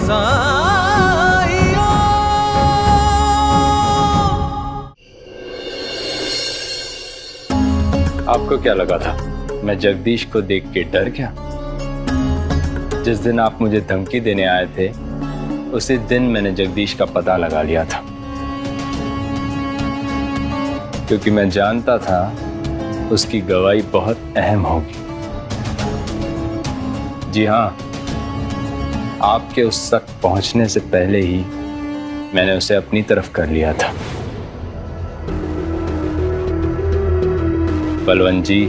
साइयों। आपको क्या लगा था मैं जगदीश को देख के डर गया? जिस दिन आप मुझे धमकी देने आए थे उसी दिन मैंने जगदीश का पता लगा लिया था, क्योंकि मैं जानता था उसकी गवाही बहुत अहम होगी। जी हाँ, आपके उस तक पहुंचने से पहले ही मैंने उसे अपनी तरफ कर लिया था। बलवंत जी,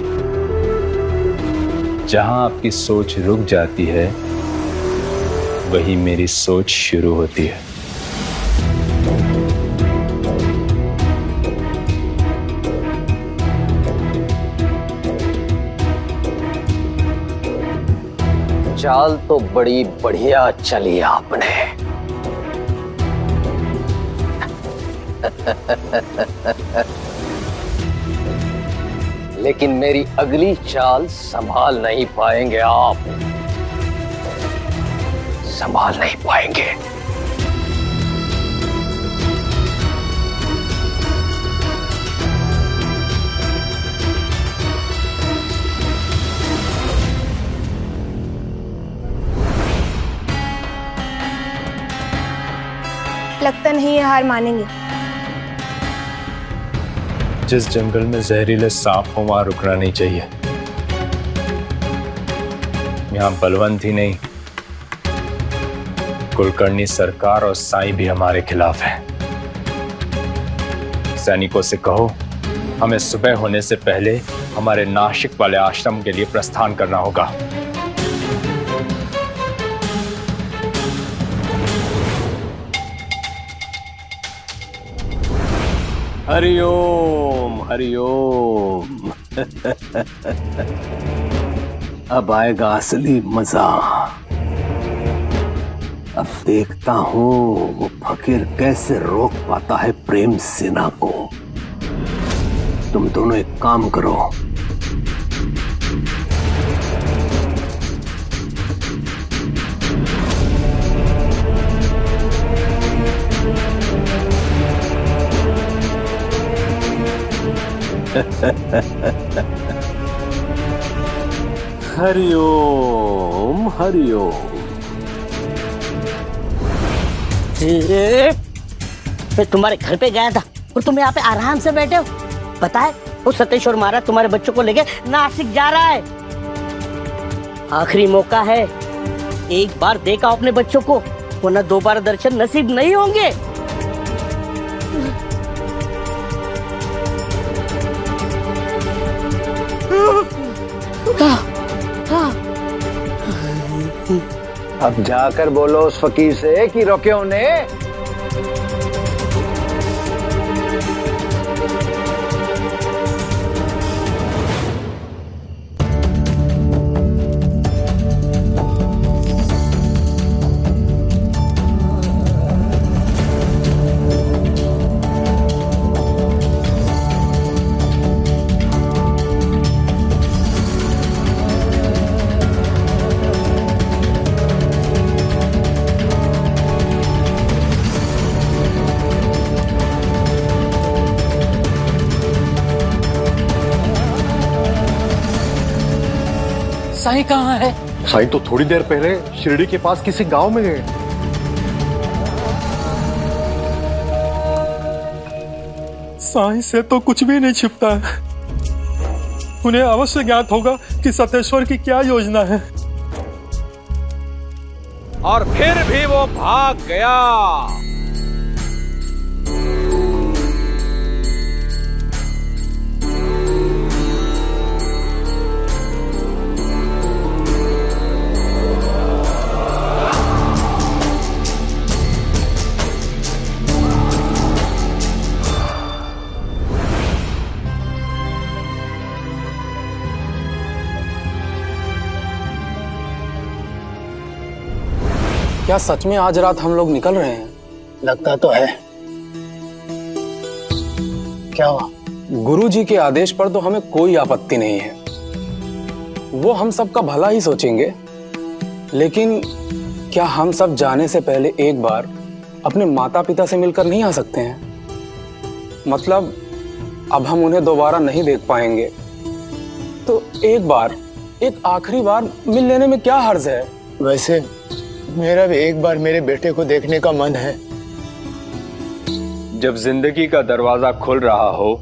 जहां आपकी सोच रुक जाती है वही मेरी सोच शुरू होती है। चाल तो बड़ी बढ़िया चली आपने। लेकिन मेरी अगली चाल संभाल नहीं पाएंगे आप, संभाल नहीं पाएंगे। लगता नहीं ये हार मानेंगे। जिस जंगल में जहरीले सांप हो वहां रुकना नहीं चाहिए। यहां बलवंत ही नहीं, कुलकर्णी सरकार और साईं भी हमारे खिलाफ है। सैनिकों से कहो हमें सुबह होने से पहले हमारे नासिक वाले आश्रम के लिए प्रस्थान करना होगा। हरिओम हरिओम। अब आएगा असली मजा। अब देखता हूं वो फकीर कैसे रोक पाता है प्रेम सेना को। तुम दोनों एक काम करो, हरिओम हरिओम। मैं तुम्हारे घर पे गया था और तुम यहाँ पे आराम से बैठे हो। पता है वो सतेश्वर महाराज तुम्हारे बच्चों को लेके नासिक जा रहा है। आखिरी मौका है, एक बार देखा अपने बच्चों को, वरना दोबारा दर्शन नसीब नहीं होंगे। अब जाकर बोलो उस फकीर से कि रोके उन्हें। साईं कहाँ है? साईं तो थोड़ी देर पहले शिरडी के पास किसी गांव में गए। साईं से तो कुछ भी नहीं छिपता है। उन्हें अवश्य ज्ञात होगा कि सतेश्वर की क्या योजना है। और फिर भी वो भाग गया। क्या सच में आज रात हम लोग निकल रहे हैं? लगता तो है। क्या हुआ? गुरु जी के आदेश पर तो हमें कोई आपत्ति नहीं है। वो हम सबका भला ही सोचेंगे, लेकिन क्या हम सब जाने से पहले एक बार अपने माता पिता से मिलकर नहीं आ सकते हैं? मतलब अब हम उन्हें दोबारा नहीं देख पाएंगे, तो एक बार, एक आखिरी बार मिल लेने में क्या हर्ज है? वैसे मेरा भी एक बार मेरे बेटे को देखने का मन है। जब जिंदगी का दरवाजा खुल रहा हो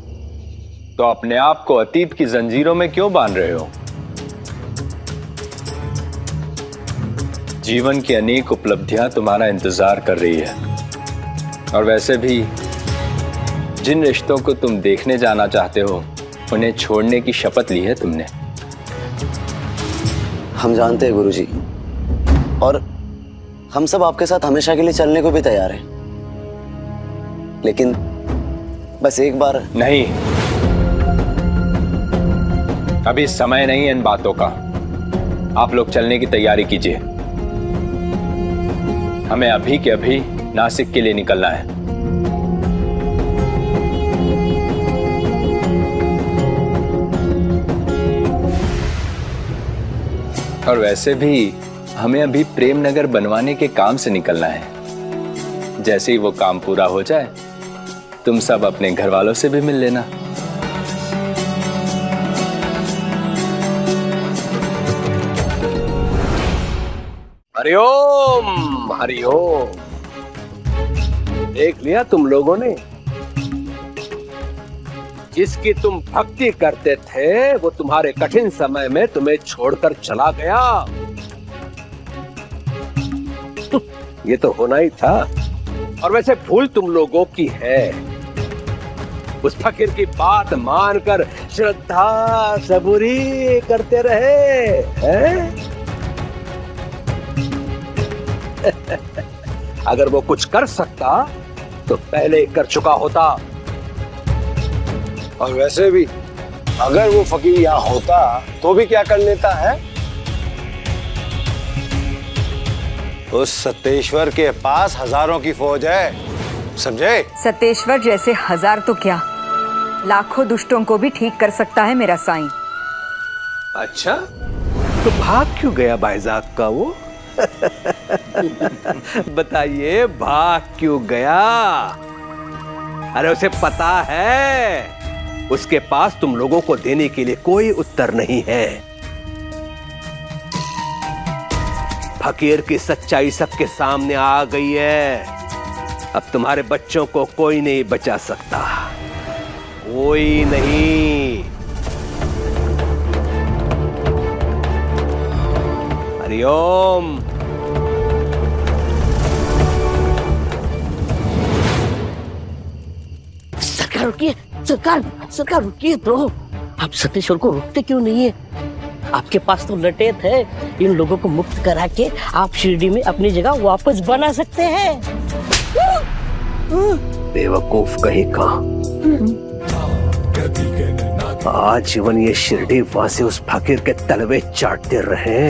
तो अपने आप को अतीत की जंजीरों में क्यों बांध रहे हो? जीवन की अनेक उपलब्धियां तुम्हारा इंतजार कर रही है, और वैसे भी जिन रिश्तों को तुम देखने जाना चाहते हो उन्हें छोड़ने की शपथ ली है तुमने। हम जानते हैं गुरुजी, और हम सब आपके साथ हमेशा के लिए चलने को भी तैयार हैं, लेकिन बस एक बार। नहीं, अभी समय नहीं है इन बातों का। आप लोग चलने की तैयारी कीजिए, हमें अभी के अभी नासिक के लिए निकलना है। और वैसे भी हमें अभी प्रेम नगर बनवाने के काम से निकलना है। जैसे ही वो काम पूरा हो जाए तुम सब अपने घर वालों से भी मिल लेना। हरिओम हरिओम। देख लिया तुम लोगों ने, जिसकी तुम भक्ति करते थे वो तुम्हारे कठिन समय में तुम्हें छोड़कर चला गया। ये तो होना ही था। और वैसे भूल तुम लोगों की है, उस फकीर की बात मानकर श्रद्धा सबूरी करते रहे हैं? अगर वो कुछ कर सकता तो पहले ही कर चुका होता। और वैसे भी अगर वो फकीर यहाँ होता तो भी क्या कर लेता है? उस सतेश्वर के पास हजारों की फौज है, समझे? सतेश्वर जैसे हजार तो क्या, लाखों दुष्टों को भी ठीक कर सकता है मेरा साईं। अच्छा, तो भाग क्यों गया बाइजाक का वो? बताइए, भाग क्यों गया? अरे उसे पता है उसके पास तुम लोगों को देने के लिए कोई उत्तर नहीं है। फकीर की सच्चाई सबके सामने आ गई है। अब तुम्हारे बच्चों को कोई नहीं बचा सकता, कोई नहीं। हरिओम। सरकार रुकिए, सरकार रुकिए। तो आप सतेश्वर को रोकते क्यों नहीं है? आपके पास तो लटेत है, इन लोगों को मुक्त करा के आप शिरडी में अपनी जगह वापस बना सकते हैं। बेवकूफ कहीं का। आजीवन ये शिरडी वासी उस फकीर के तलवे चाटते रहे।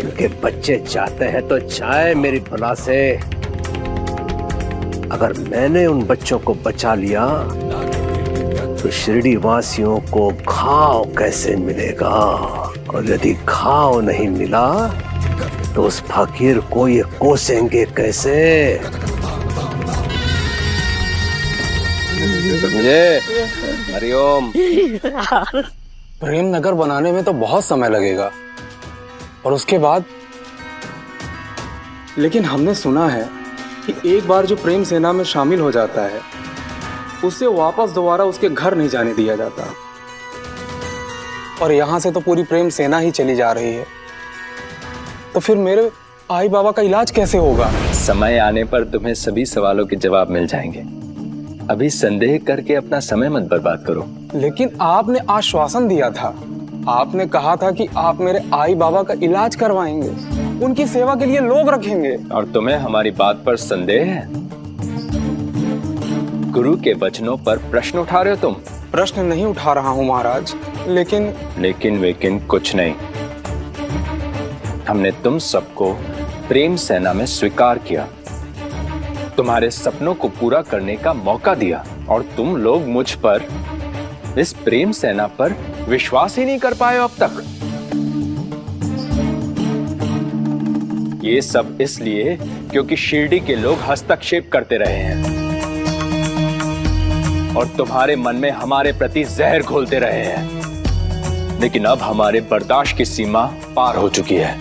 इनके बच्चे जाते हैं तो जाए मेरी भला से। अगर मैंने उन बच्चों को बचा लिया तो शिरडी वासियों को घाव कैसे मिलेगा? और यदि घाव नहीं मिला तो उस फकीर को ये कोसेंगे कैसे? समझे? हरिओम। प्रेम नगर बनाने में तो बहुत समय लगेगा, और उसके बाद, लेकिन हमने सुना है कि एक बार जो प्रेम सेना में शामिल हो जाता है उसे वापस दोबारा उसके घर नहीं जाने दिया जाता। और यहाँ से तो पूरी प्रेम सेना ही चली जा रही है, तो फिर मेरे आई बाबा का इलाज कैसे होगा? समय आने पर तुम्हें सभी सवालों के जवाब मिल जाएंगे। अभी संदेह करके अपना समय मत बर्बाद करो। लेकिन आपने आश्वासन दिया था, आपने कहा था कि आप मेरे आई बाबा का इलाज करवाएंगे, उनकी सेवा के लिए लोग रखेंगे। और तुम्हें हमारी बात पर संदेह है? गुरु के वचनों पर प्रश्न उठा रहे हो तुम? प्रश्न नहीं उठा रहा हूँ महाराज, लेकिन कुछ नहीं। हमने तुम सबको प्रेम सेना में स्वीकार किया, तुम्हारे सपनों को पूरा करने का मौका दिया, और तुम लोग मुझ पर, इस प्रेम सेना पर विश्वास ही नहीं कर पाए अब तक। ये सब इसलिए क्योंकि शिरडी के लोग हस्तक्षेप करते रहे हैं और तुम्हारे मन में हमारे प्रति जहर घोलते रहे हैं। लेकिन अब हमारे बर्दाश्त की सीमा पार हो चुकी है,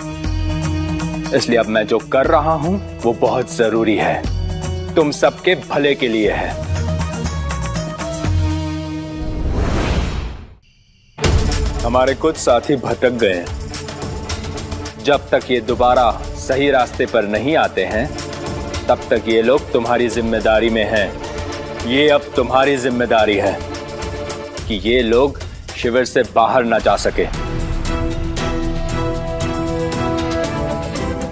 इसलिए अब मैं जो कर रहा हूं वो बहुत जरूरी है, तुम सबके भले के लिए है। हमारे कुछ साथी भटक गए हैं। जब तक ये दोबारा सही रास्ते पर नहीं आते हैं तब तक ये लोग तुम्हारी जिम्मेदारी में हैं। ये अब तुम्हारी जिम्मेदारी है कि ये लोग शिविर से बाहर ना जा सके।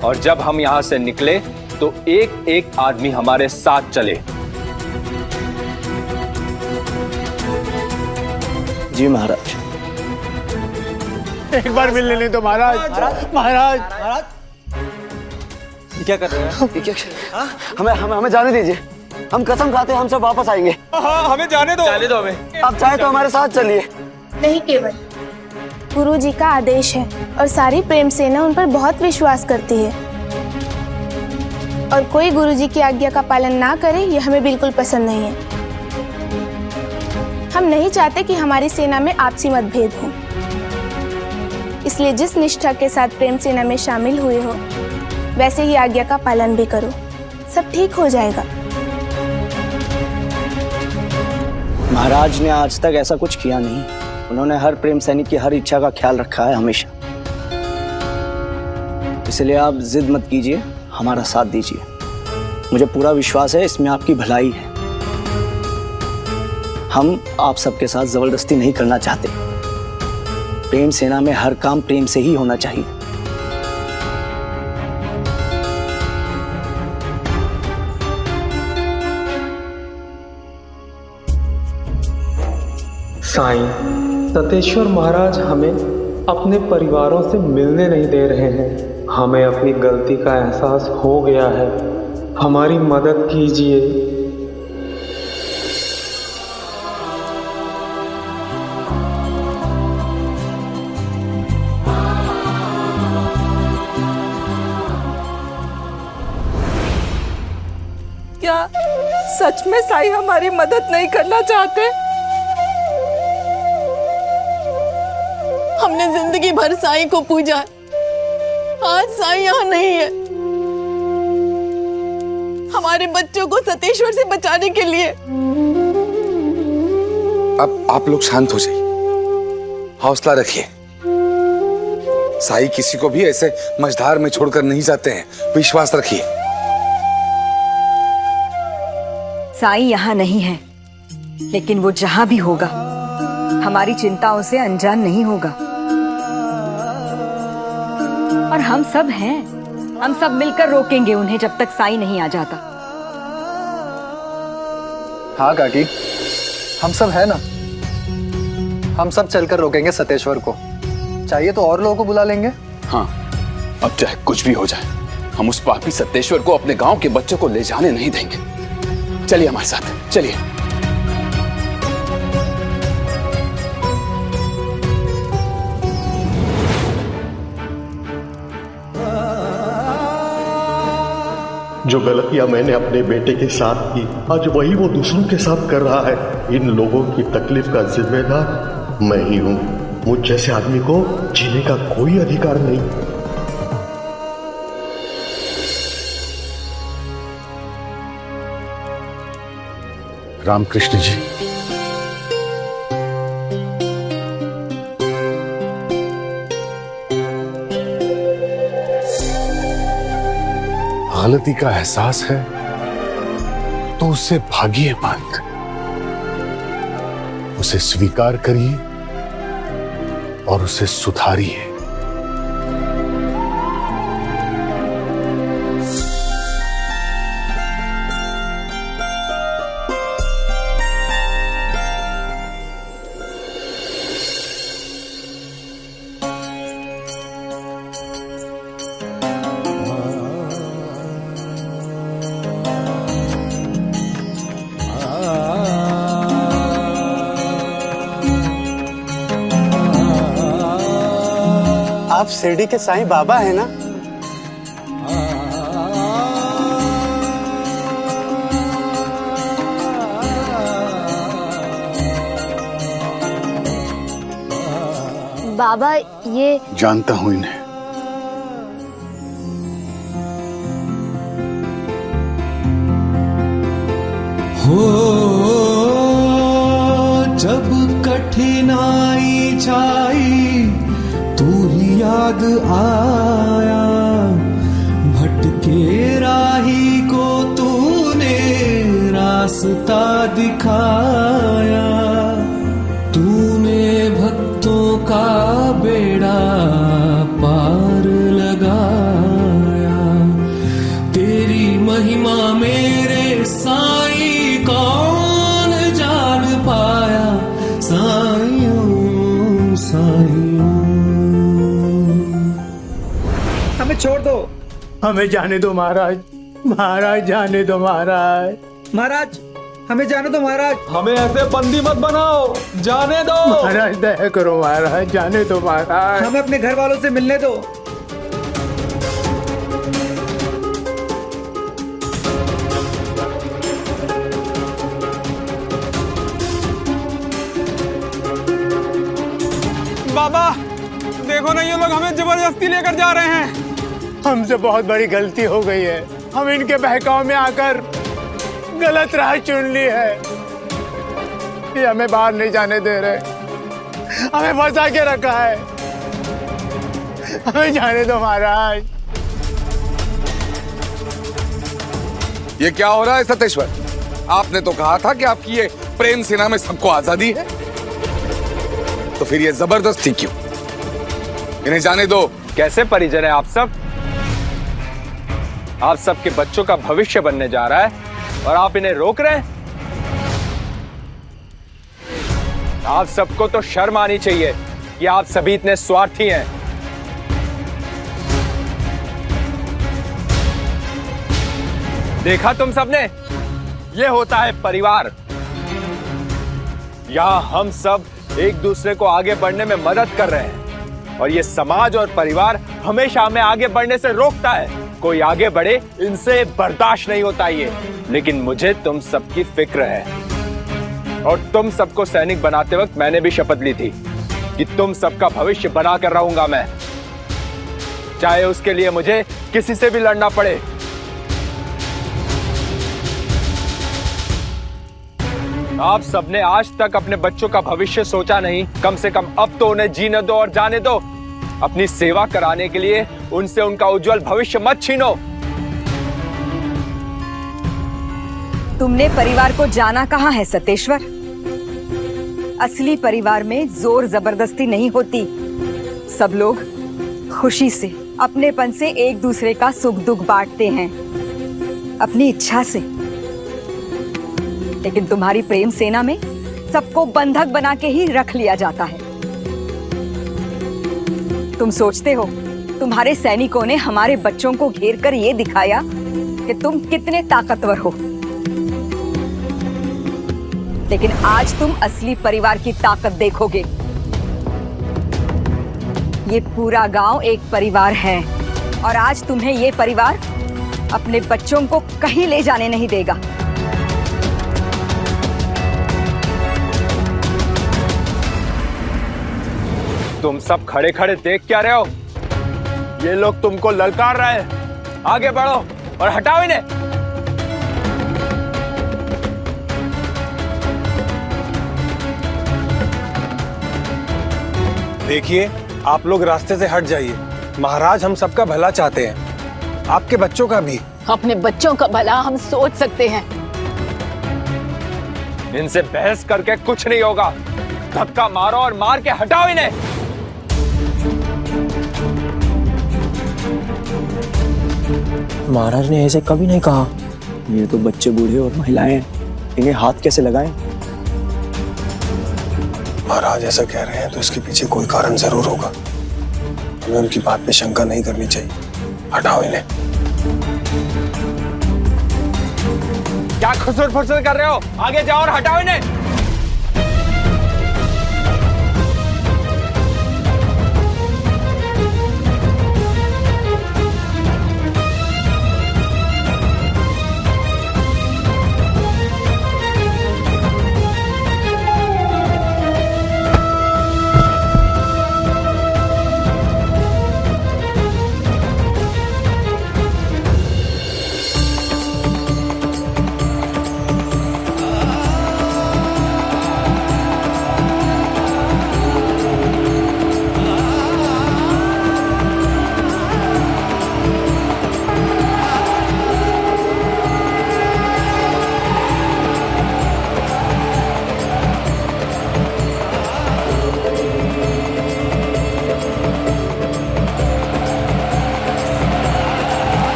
और जब हम यहां से निकले तो एक एक आदमी हमारे साथ चले। जी महाराज। एक बार मिल लेने तो महाराज। महाराज क्या कर रहे हैं? ये क्या? हमें जाने दीजिए। हम कसम खाते हैं हम सब वापस आएंगे। हाँ, हमें जाने दो हमें। आप चाहे तो हमारे साथ चलिए। नहीं केवल, गुरुजी का आदेश है और सारी प्रेम सेना उन पर बहुत विश्वास करती है और कोई गुरुजी की आज्ञा का पालन ना करे ये हमें बिल्कुल पसंद नहीं है। हम नहीं चाहते कि हमारी सेना में आपसी मतभेद हो, इसलिए जिस निष्ठा के साथ प्रेम सेना में शामिल हुए हो वैसे ही आज्ञा का पालन भी करो, सब ठीक हो जाएगा। महाराज ने आज तक ऐसा कुछ किया नहीं। उन्होंने हर प्रेम सैनिक की हर इच्छा का ख्याल रखा है हमेशा। इसलिए आप जिद मत कीजिए, हमारा साथ दीजिए। मुझे पूरा विश्वास है इसमें आपकी भलाई है। हम आप सबके साथ जबरदस्ती नहीं करना चाहते। प्रेम सेना में हर काम प्रेम से ही होना चाहिए। साईं, सतेश्वर महाराज हमें अपने परिवारों से मिलने नहीं दे रहे हैं। हमें अपनी गलती का एहसास हो गया है, हमारी मदद कीजिए। क्या सच में साई हमारी मदद नहीं करना चाहते? हमने जिंदगी भर साईं को पूजा, आज साईं यहाँ नहीं है। हमारे बच्चों को सतेश्वर से बचाने के लिए। अब आप लोग शांत हो जाइए, हौसला रखिए। साईं किसी को भी ऐसे मझधार में छोड़कर नहीं जाते हैं, विश्वास रखिए। साई यहाँ नहीं है, लेकिन वो जहां भी होगा हमारी चिंताओं से अनजान नहीं होगा। और हम सब हैं, हम सब मिलकर रोकेंगे उन्हें जब तक साई नहीं आ जाता। हाँ काकी, हम सब है ना। हम सब चलकर रोकेंगे सतेश्वर को। चाहिए तो और लोगों को बुला लेंगे। हाँ, अब चाहे कुछ भी हो जाए, हम उस पापी सतेश्वर को अपने गांव के बच्चों को ले जाने नहीं देंगे। चलिए हमारे साथ, चलिए। जो गलतियां मैंने अपने बेटे के साथ की, आज वही वो दूसरों के साथ कर रहा है। इन लोगों की तकलीफ का जिम्मेदार मैं ही हूं। मुझ जैसे आदमी को जीने का कोई अधिकार नहीं। रामकृष्ण जी, गलती का एहसास है तो उससे भागिए मत, उसे स्वीकार करिए और उसे सुधारिए। आप शिरडी के साईं बाबा हैं ना? बाबा ये जानता हूं इन्हें। हो जब कठिनाई छाई तू ही याद आया, भटके राही को तूने रास्ता दिखाया, तूने भक्तों का बेड़ा पार लगाया, तेरी महिमा मेरे साईं कौन जान पाया, साईं साईं। हमें छोड़ दो, हमें जाने दो महाराज, महाराज जाने दो महाराज, महाराज हमें जाने दो महाराज। हमें ऐसे बंदी मत बनाओ, जाने दो महाराज दया करो महाराज, जाने दो महाराज। हमें अपने घर वालों से मिलने दो। बाबा देखो ना, ये लोग हमें जबरदस्ती लेकर जा रहे हैं। हमसे बहुत बड़ी गलती हो गई है, हम इनके बहकाव में आकर गलत राह चुन ली है। ये हमें बाहर नहीं जाने दे रहे, हमें फंसा के रखा है, हमें जाने दो महाराज। ये क्या हो रहा है सतेश्वर? आपने तो कहा था कि आपकी ये प्रेम सेना में सबको आजादी है, तो फिर ये जबरदस्ती क्यों? इन्हें जाने दो। कैसे परिजन है आप सब? आप सबके बच्चों का भविष्य बनने जा रहा है और आप इन्हें रोक रहे हैं? आप सबको तो शर्म आनी चाहिए कि आप सभी इतने स्वार्थी हैं। देखा तुम सबने, ये होता है परिवार। यहां हम सब एक दूसरे को आगे बढ़ने में मदद कर रहे हैं और ये समाज और परिवार हमेशा हमें आगे बढ़ने से रोकता है। कोई आगे बढ़े इनसे बर्दाश्त नहीं होता ये। लेकिन मुझे तुम सबकी फिक्र है और तुम सबको सैनिक बनाते वक्त मैंने भी शपथ ली थी कि तुम सबका भविष्य बना कर रहूंगा मैं, चाहे उसके लिए मुझे किसी से भी लड़ना पड़े। आप सबने आज तक अपने बच्चों का भविष्य सोचा नहीं, कम से कम अब तो उन्हें जीने दो और जाने दो। अपनी सेवा कराने के लिए उनसे उनका उज्जवल भविष्य मत छीनो। तुमने परिवार को जाना कहाँ है सतेश्वर? असली परिवार में जोर जबरदस्ती नहीं होती, सब लोग खुशी से अपनेपन से एक दूसरे का सुख दुख बांटते हैं, अपनी इच्छा से। लेकिन तुम्हारी प्रेम सेना में सबको बंधक बना के ही रख लिया जाता है। तुम सोचते हो तुम्हारे सैनिकों ने हमारे बच्चों को घेर कर ये दिखाया कि तुम कितने ताकतवर हो, लेकिन आज तुम असली परिवार की ताकत देखोगे। ये पूरा गांव एक परिवार है और आज तुम्हें ये परिवार अपने बच्चों को कहीं ले जाने नहीं देगा। तुम सब खड़े खड़े देख क्या रहे हो? ये लोग तुमको ललकार रहे हैं। आगे बढ़ो और हटाओ इन्हें। देखिए, आप लोग रास्ते से हट जाइए। महाराज हम सबका भला चाहते हैं, आपके बच्चों का भी। अपने बच्चों का भला हम सोच सकते हैं। इनसे बहस करके कुछ नहीं होगा। धक्का मारो और मार के हटाओ इन्हें। महाराज ने ऐसे कभी नहीं कहा। ये तो बच्चे, बूढ़े और महिलाएं हैं, इन्हें हाथ कैसे लगाएं? महाराज ऐसा कह रहे हैं तो इसके पीछे कोई कारण जरूर होगा। हमें उनकी बात पे शंका नहीं करनी चाहिए। हटाओ इन्हें। क्या खुसुर फुसुर कर रहे हो? आगे जाओ और हटाओ इन्हें।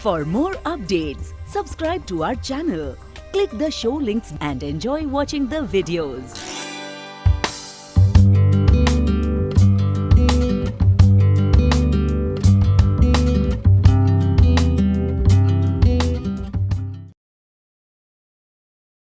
For more updates, subscribe to our channel, click the show links and enjoy watching the videos.